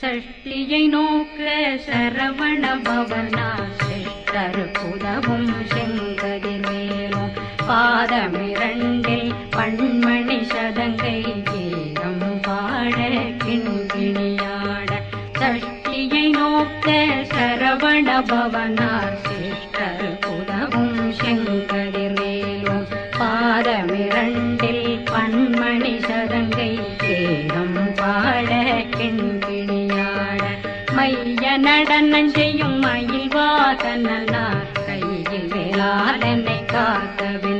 சஷ்டியை நோக்க சரவண பவனா சிஷ்டருக்குதவும் செங்கதிர்வேலும் பாதமிரண்டில் பண்மணி சதங்கை கீதம் பாட கிண்கிணியாட சஷ்டியை நோக்க சரவண பவனார் சிஷ்டருக்குதவும் செங்கதிர்வேலும் பாதமிரண்டில் பண்மணி சதங்கை கீதம் பாட கிண்கிணியாட மைய நடனம் செய்யும் மயில் வாகனார் கையில் வேளாளனை காக்கவே